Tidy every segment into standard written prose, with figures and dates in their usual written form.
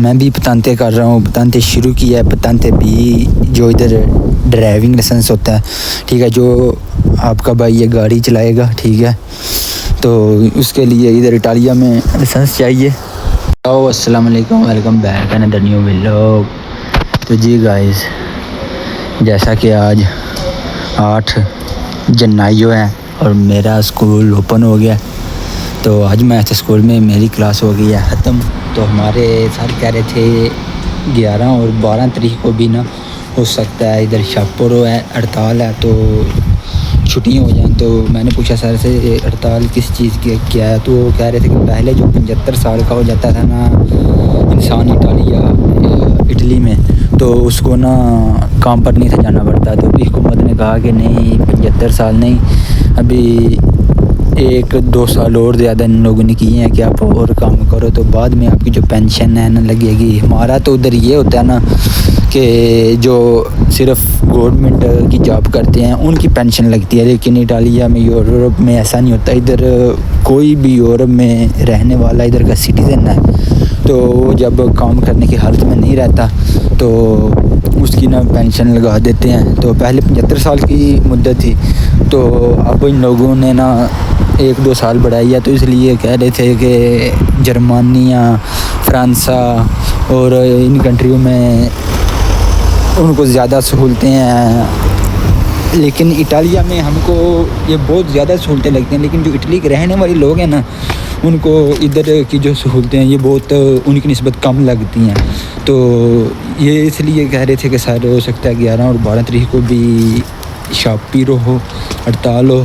میں بھی پتانتے کر رہا ہوں، پتانتے شروع کیا ہے، پتانتے بھی جو ادھر ڈرائیونگ لائسنس ہوتا ہے، ٹھیک ہے، جو آپ کا بھائی یہ گاڑی چلائے گا، ٹھیک ہے، تو اس کے لیے ادھر اٹالیا میں لائسنس چاہیے۔ السلام علیکم، welcome back in other new vlog. تو جی گائز، جیسا کہ آج 8 جنوری ہے اور میرا اسکول اوپن ہو گیا، تو آج میں ایسے اسکول میں میری کلاس ہو گئی ہے ختم۔ تو ہمارے سر کہہ رہے تھے 11 اور 12 تاریخ کو بھی نہ ہو سکتا ہے، ادھر شاہپور ہے، ہڑتال ہے، تو چھٹیاں ہو جائیں۔ تو میں نے پوچھا سر سے ہڑتال کس چیز کی کیا ہے، تو وہ کہہ رہے تھے کہ پہلے جو 75 سال کا ہو جاتا تھا نا انسان اٹلی میں، تو اس کو نا کام پر نہیں تھا جانا پڑتا، تو ابھی حکومت نے کہا کہ نہیں 75 سال نہیں، ابھی 1-2 سال اور زیادہ ان لوگوں نے کیے ہیں کہ آپ اور کام کرو، تو بعد میں آپ کی جو پینشن ہے نا لگے گی۔ ہمارا تو ادھر یہ ہوتا ہے نا کہ جو صرف گورنمنٹ کی جاب کرتے ہیں ان کی پینشن لگتی ہے، لیکن اٹالیا میں یورپ میں ایسا نہیں ہوتا۔ ادھر کوئی بھی یورپ میں رہنے والا ادھر کا سٹیزن ہے تو وہ جب کام کرنے کی حالت میں نہیں رہتا تو اس کی نا پینشن لگا دیتے ہیں۔ تو پہلے 75 سال کی مدت تھی، تو اب ان لوگوں نے نا 1-2 سال بڑھائی ہے، تو اس لیے کہہ رہے تھے کہ جرمنیاں، فرانسا اور ان کنٹریوں میں ان کو زیادہ سہولتیں ہیں، لیکن اٹالیا میں ہم کو یہ بہت زیادہ سہولتیں لگتی ہیں، لیکن جو اٹلی کے رہنے والے لوگ ہیں نا ان کو ادھر کی جو سہولتیں ہیں یہ بہت ان کی نسبت کم لگتی ہیں۔ تو یہ اس لیے کہہ رہے تھے کہ سر ہو سکتا ہے 11 اور 12 تاریخ کو بھی شاپیرو ہو، ہڑتال ہو،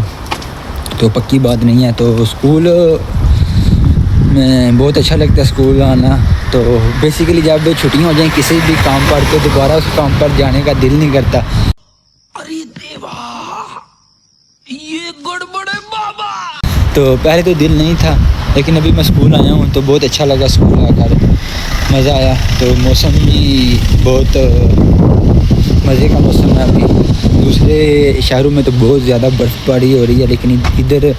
تو پکی بات نہیں ہے۔ تو اسکول میں بہت اچھا لگتا ہے اسکول آنا، تو بیسیکلی جب چھٹیاں ہو جائیں کسی بھی کام پر تو دوبارہ اس کام پر جانے کا دل نہیں کرتا۔ ارے دیوا یہ گڑبڑ ہے بابا۔ تو پہلے تو دل نہیں تھا، لیکن ابھی میں اسکول آیا ہوں تو بہت اچھا لگا، اسکول آ کر مزہ آیا۔ تو موسم بھی بہت مزے کا موسم ہے، ابھی دوسرے شہروں میں تو بہت زیادہ برف باری ہو رہی ہے، لیکن ادھر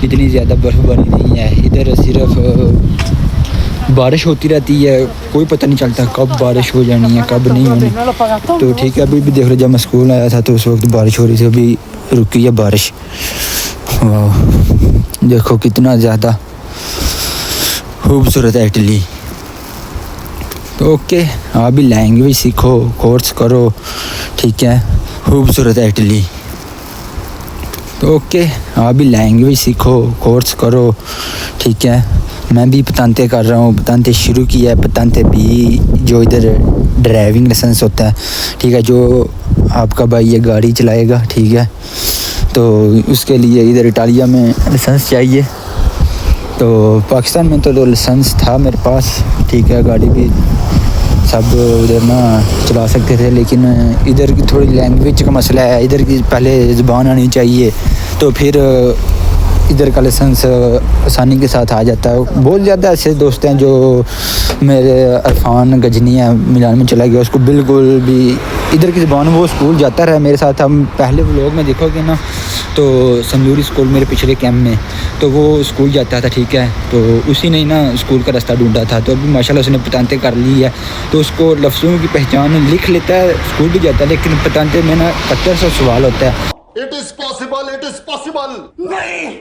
اتنی زیادہ برف باری نہیں ہے، ادھر صرف بارش ہوتی رہتی ہے، کوئی پتہ نہیں چلتا کب بارش ہو جانی ہے کب نہیں ہونی۔ تو ٹھیک ہے، ابھی بھی دیکھ لو جب میں اسکول آیا تھا تو اس وقت بارش ہو رہی تھی، ابھی رکی ہے بارش۔ واہ دیکھو کتنا زیادہ خوبصورت ہے اٹلی۔ تو اوکے، آپ بھی لینگویج سیکھو، کورس کرو، ٹھیک ہے، خوبصورت ہے اٹلی۔ تو اوکے، آپ بھی لینگویج سیکھو، کورس کرو، ٹھیک ہے، میں بھی پتانتے کر رہا ہوں، پتانتے شروع کیا ہے، پتانتے بھی جو ادھر ڈرائیونگ لائسنس ہوتا ہے، ٹھیک ہے، جو آپ کا بھائی یہ گاڑی چلائے گا، ٹھیک ہے، تو اس کے لیے ادھر اٹالیا میں لائسنس چاہیے۔ تو پاکستان میں تو لائسنس تھا میرے پاس، ٹھیک ہے، گاڑی بھی سب ادھر نا چلا سکتے تھے، لیکن ادھر کی تھوڑی لینگویج کا مسئلہ ہے، ادھر کی پہلے زبان آنی چاہیے تو پھر ادھر کا لائسنس آسانی کے ساتھ آ جاتا ہے۔ بہت زیادہ ایسے دوست ہیں جو میرے عرفان گجنی ہے ملان میں چلا گیا، اس کو بالکل بھی ادھر کی زبان، وہ اسکول جاتا رہا میرے ساتھ، ہم پہلے لوگ میں دیکھو گے نا تو سنجوری اسکول میرے پچھلے کیمپ میں، تو وہ اسکول جاتا تھا، ٹھیک ہے، تو اسی نے نا اسکول کا راستہ ڈھونڈا تھا، تو ابھی ماشاءاللہ اس نے پتانتے کر لی ہے، تو اس کو لفظوں کی پہچان لکھ لیتا ہے، اسکول بھی جاتا ہے، لیکن پتانتے میں نا 7100 سوال ہوتا ہے۔ It is possible, it is possible. نہیں،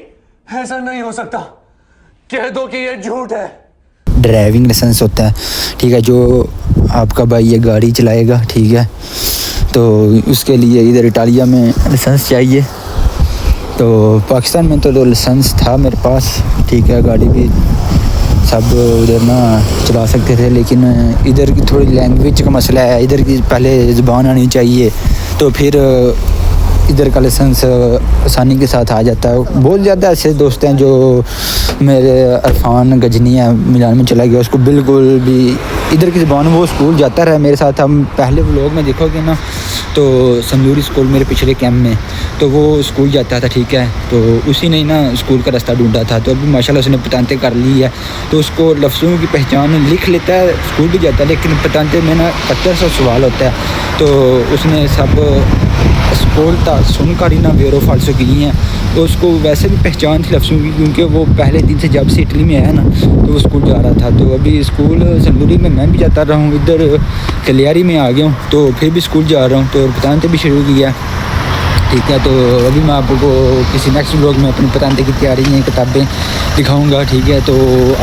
ایسا نہیں ہو سکتا، کہہ دو کہ یہ جھوٹ ہے۔ ڈرائیونگ لائسنس ہوتا ہے، ٹھیک ہے، جو آپ کا بھائی یہ گاڑی چلائے گا، ٹھیک ہے، تو اس کے لیے ادھر اٹالیا میں لائسنس چاہیے۔ تو پاکستان میں تو لائسنس تھا میرے پاس، ٹھیک ہے، گاڑی بھی سب ادھر نا چلا سکتے تھے، لیکن ادھر کی تھوڑی لینگویج کا مسئلہ ہے، ادھر کی پہلے زبان آنی چاہیے تو پھر ادھر کا لائسنس آسانی کے ساتھ آ جاتا ہے۔ بہت زیادہ ایسے دوست ہیں جو میرے عرفان گجنی ہے ملان میں چلا گیا، اس کو بالکل بھی ادھر کی زبان، وہ اسکول جاتا رہا میرے ساتھ، ہم پہلے لوگ میں دیکھو گے نا تو سنجوری اسکول میرے پچھلے کیمپ میں، تو وہ اسکول جاتا تھا، ٹھیک ہے، تو اسی نے نا اسکول کا راستہ ڈھونڈا تھا، تو ابھی ماشاءاللہ اس نے پتانتے کر لی ہے، تو اس کو لفظوں کی پہچان لکھ لیتا ہے، اسکول بھی جاتا ہے، لیکن پتانتے میں نا 7100 سوال ہوتا ہے، تو اس نے سب اسکولتا سن کر ہی نہ ویرو فالسو کی ہیں. اس کو ویسے بھی پہچان تھی لفظوں کی کیونکہ وہ پہلے دن سے جب سے اٹلی میں آیا نا تو وہ اسکول جا رہا تھا. تو ابھی اسکول سنگولی میں بھی جاتا رہا ہوں, ادھر کلیاری میں آ گیا ہوں تو پھر بھی اسکول جا رہا ہوں تو پتانتے بھی شروع کیا. ٹھیک ہے, تو ابھی میں آپ کو کسی نیکسٹ بلاگ میں اپنی پتانتے کی تیاری ہیں کتابیں دکھاؤں گا. ٹھیک ہے, تو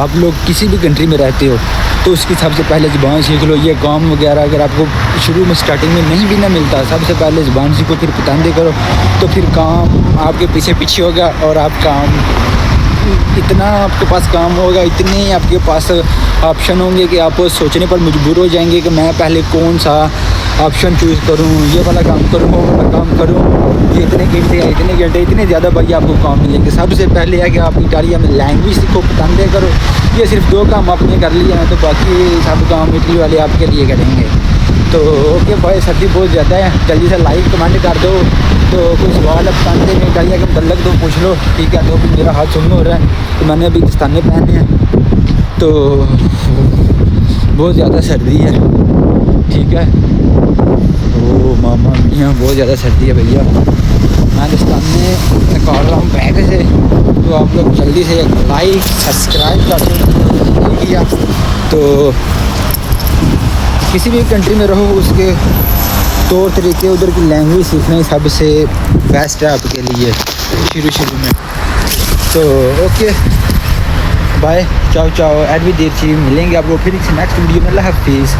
آپ لوگ کسی بھی کنٹری میں رہتے ہو تو اس کی سب سے پہلے زبان سیکھ لو. یہ کام وغیرہ اگر آپ کو شروع میں سٹارٹنگ میں نہیں بھی نہ ملتا, سب سے پہلے زبان سیکھو, پھر پتانتے کرو تو پھر کام آپ کے پیچھے ہوگا اور آپ کام اتنا آپ کے پاس کام ہوگا, اتنے آپ کے پاس آپشن ہوں گے کہ آپ سوچنے پر مجبور ہو جائیں گے کہ میں پہلے کون سا آپشن چوز کروں, یہ والا کام کروں وہ والا کام کروں, یہ اتنے گھنٹے اتنے زیادہ بھائی آپ کو کام ملیں گے. سب سے پہلے ہے کہ آپ اٹالیا میں لینگویج سیکھو, پتانتے کرو. یہ صرف 2 کام آپ نے کر لیا ہے تو باقی سب کام اٹلی والے آپ کے لیے کریں گے. تو اوکے بھائی, سردی بہت زیادہ ہے, جلدی سے لائک کمنٹ کر دو. تو کوئی سوال اب پتانتے میں اٹالیا کے متعلق تو پوچھ لو. ٹھیک ہے, تو میرا ہاتھ سننا ہو رہا ہے تو میں نے ابھی دستانے پہنے ہیں تو بہت زیادہ سردی ہے. ٹھیک ہے, او ماما میاں بہت زیادہ سردی ہے بھیا. میں دستانے نکال رہا ہوں بیگ سے, تو آپ لوگ جلدی سے لائک سبسکرائب کر دو. ٹھیک ہے, تو کسی بھی کنٹری میں رہو اس کے طور طریقے ادھر کی لینگویج سیکھنا ہی سب سے بیسٹ ہے آپ کے لیے شروع میں. تو اوکے بائے, چاؤ ایڈ بھی دیر چی ملیں گے آپ کو پھر نیکسٹ ویڈیو میں. اللہ حافظ.